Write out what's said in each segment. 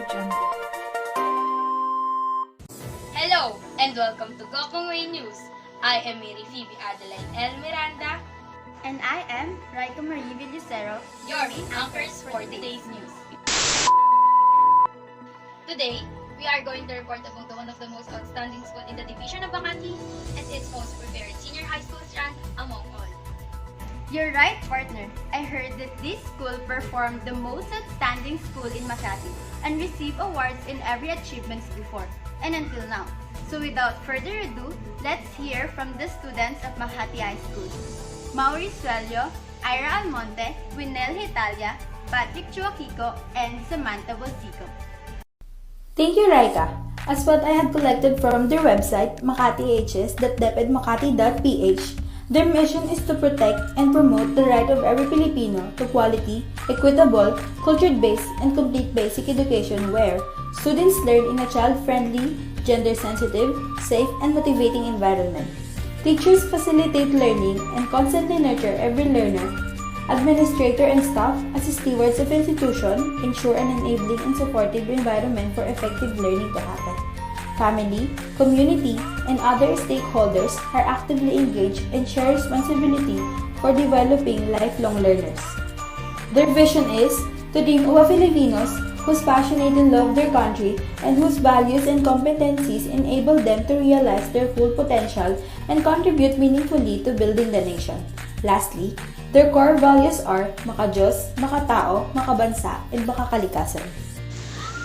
Jungle. Hello and welcome to Gokongwei News. I am Mary Phoebe Adeline L. Miranda, And I am Raiko Marie Villucero, your anchors for today's news. Today, we are going to report about one of the most outstanding schools in the division of Makati and its most prepared senior high school strand among all. You're right, partner. I heard that this school performed the most outstanding school in Makati and received awards in every achievements before and until now. So without further ado, let's hear from the students of Makati High School. Mauri Suelio, Ira Almonte, Winel Hitalia, Patrick Chuaquico, and Samantha Bolsico. Thank you, Raika. As what I have collected from their website, makatihs.depedmakati.ph, their mission is to protect and promote the right of every Filipino to quality, equitable, culture-based, and complete basic education where students learn in a child-friendly, gender-sensitive, safe, and motivating environment. Teachers facilitate learning and constantly nurture every learner. Administrator and staff, as stewards of institution, ensure an enabling and supportive environment for effective learning to happen. Family, community, and other stakeholders are actively engaged and share responsibility for developing lifelong learners. Their vision is to dream of a Filipinos whose passionately love their country and whose values and competencies enable them to realize their full potential and contribute meaningfully to building the nation. Lastly, their core values are maka-Diyos, maka-tao, makabansa, and makakalikasan.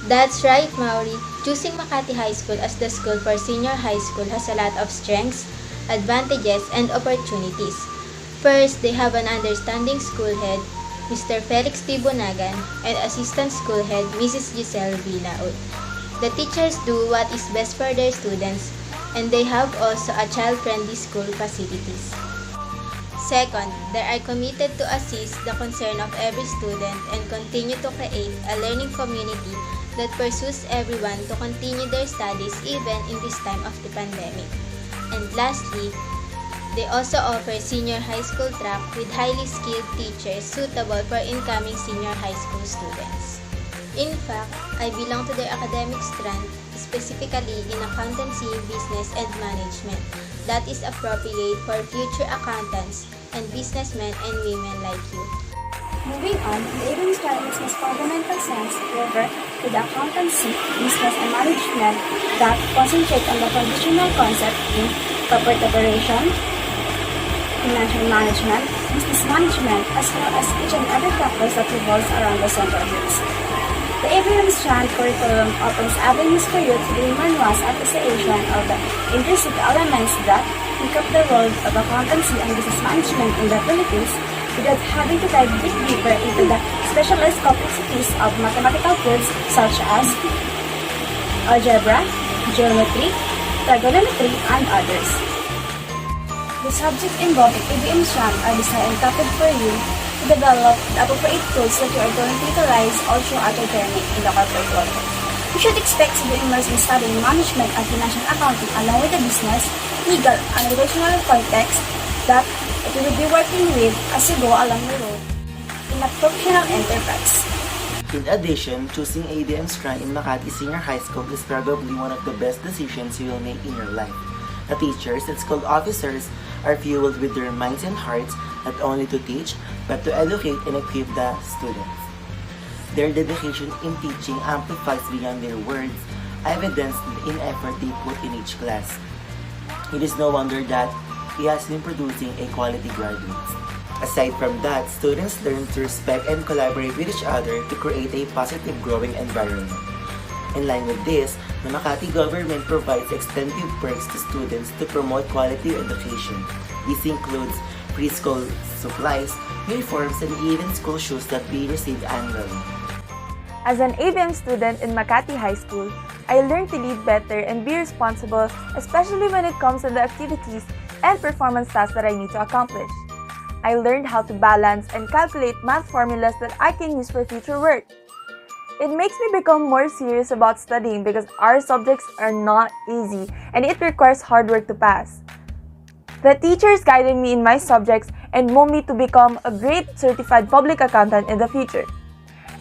That's right, Mauri. Choosing Makati High School as the school for senior high school has a lot of strengths, advantages, and opportunities. First, they have an understanding school head, Mr. Felix Tibunagan, and assistant school head, Mrs. Giselle Vilaut. The teachers do what is best for their students, and they have also a child-friendly school facilities. Second, they are committed to assist the concern of every student and continue to create a learning community that pursues everyone to continue their studies even in this time of the pandemic. And lastly, they also offer senior high school track with highly skilled teachers suitable for incoming senior high school students. In fact, I belong to their academic strand, specifically in accountancy, business, and management, that is appropriate for future accountants and businessmen and women like you. Moving on, the ABM strand makes most fundamental sense to work with accountancy, business, and management that concentrate on the traditional concept in corporate operation, financial management, business management, as well as each and every factors that revolves around the central groups. The ABM strand curriculum opens avenues for you to gain more nuanced appreciation of the intrinsic elements that make up the world of accountancy and business management in the Philippines without having to dive deeper into the specialized complexities of mathematical fields such as algebra, geometry, trigonometry, and others. The subjects involved in ABM strand are designed and crafted for you to develop the appropriate tools that you are going to utilize all throughout your journey in the corporate world. You should expect to be immersed in studying management and financial accounting along with the business, legal, and relational context that you will be working with as you go along the road in a professional enterprise. In addition, choosing ABM strand in Makati Senior High School is probably one of the best decisions you will make in your life. The teachers and school officers are fueled with their minds and hearts not only to teach, but to educate and equip the students. Their dedication in teaching amplifies beyond their words, evidenced in effort they put in each class. It is no wonder that he has been producing a quality graduates. Aside from that, students learn to respect and collaborate with each other to create a positive growing environment. In line with this, the Makati government provides extensive perks to students to promote quality education. This includes preschool supplies, uniforms, and even school shoes that we receive annually. As an ABM student in Makati High School, I learned to lead better and be responsible, especially when it comes to the activities and performance tasks that I need to accomplish. I learned how to balance and calculate math formulas that I can use for future work. It makes me become more serious about studying because our subjects are not easy and it requires hard work to pass. The teachers guided me in my subjects and moved me to become a great certified public accountant in the future.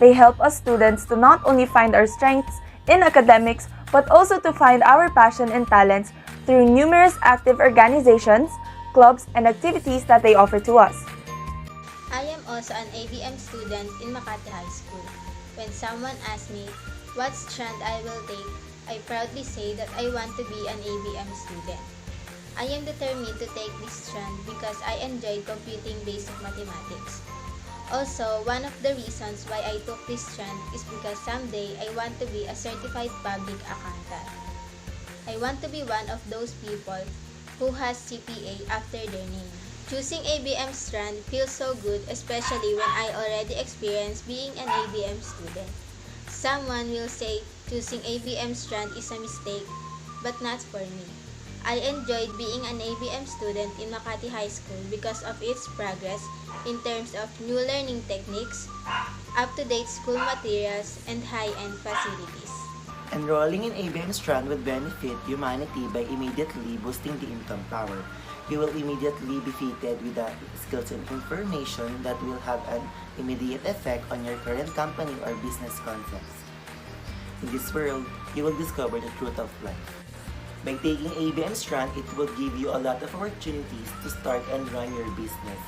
They help us students to not only find our strengths in academics, but also to find our passion and talents through numerous active organizations, clubs, and activities that they offer to us. I am also an ABM student in Makati High School. When someone asks me what strand I will take, I proudly say that I want to be an ABM student. I am determined to take this strand because I enjoyed computing basic mathematics. Also, one of the reasons why I took this strand is because someday I want to be a certified public accountant. I want to be one of those people who has CPA after their name. Choosing ABM strand feels so good, especially when I already experienced being an ABM student. Someone will say choosing ABM strand is a mistake, but not for me. I enjoyed being an ABM student in Makati High School because of its progress in terms of new learning techniques, up-to-date school materials, and high-end facilities. Enrolling in ABM strand will benefit humanity by immediately boosting the income power. You will immediately be fitted with the skills and information that will have an immediate effect on your current company or business context. In this world, you will discover the truth of life. By taking ABM strand, it will give you a lot of opportunities to start and run your business.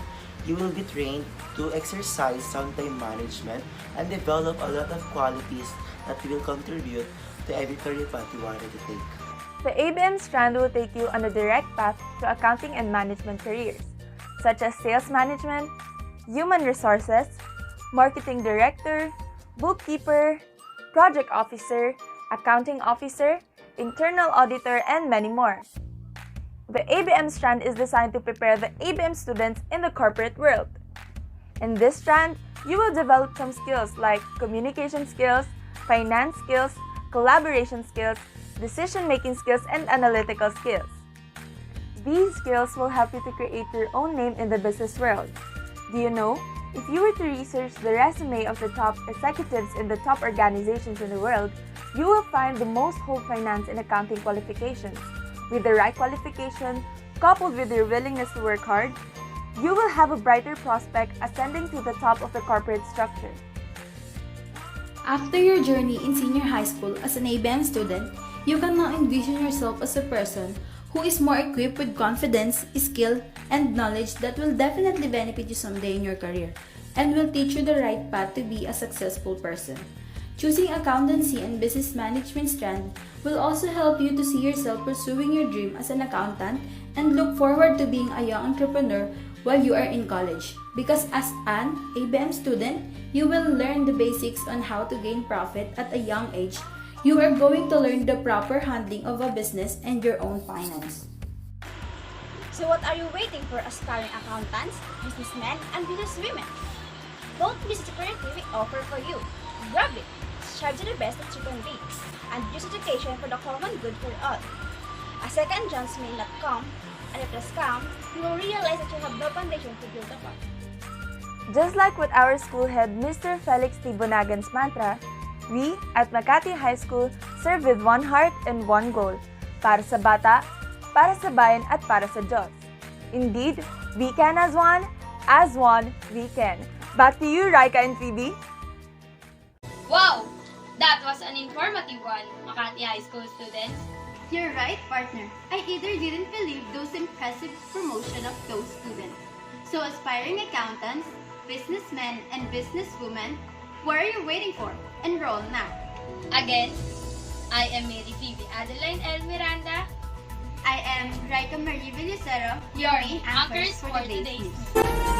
You will be trained to exercise sound time management and develop a lot of qualities that will contribute to every career path you wanted to take. The ABM strand will take you on a direct path to accounting and management careers, such as sales management, human resources, marketing director, bookkeeper, project officer, accounting officer, internal auditor, and many more. The ABM strand is designed to prepare the ABM students in the corporate world. In this strand, you will develop some skills like communication skills, finance skills, collaboration skills, decision-making skills, and analytical skills. These skills will help you to create your own name in the business world. Do you know, if you were to research the resume of the top executives in the top organizations in the world, you will find the most hold finance and accounting qualifications. With the right qualification, coupled with your willingness to work hard, you will have a brighter prospect ascending to the top of the corporate structure. After your journey in senior high school as an ABM student, you can now envision yourself as a person who is more equipped with confidence, skill, and knowledge that will definitely benefit you someday in your career and will teach you the right path to be a successful person. Choosing accountancy and business management strand will also help you to see yourself pursuing your dream as an accountant and look forward to being a young entrepreneur while you are in college. Because as an ABM student, you will learn the basics on how to gain profit at a young age. You are going to learn the proper handling of a business and your own finance. So what are you waiting for, aspiring accountants, businessmen, and businesswomen? Don't miss the opportunity we offer for you. Grab it! Strive to the best that you can be, and use education for the common good for all. A second chance may not come, and if it does come, you will realize that you have no foundation to build upon. Just like what our school head Mr. Felix Tibonagan's mantra, we at Makati High School serve with one heart and one goal, para sa bata, para sa bayan, at para sa Diyos. Indeed, we can as one we can. Back to you, Raika and Phoebe. Wow! That was an informative one, Makati High School students. You're right, partner. I either didn't believe those impressive promotion of those students. So aspiring accountants, businessmen, and businesswomen, what are you waiting for? Enroll now. Again, I am Mary Phoebe Adeline L. Miranda, I am Raika Marie Villicero, your anchors for today's news.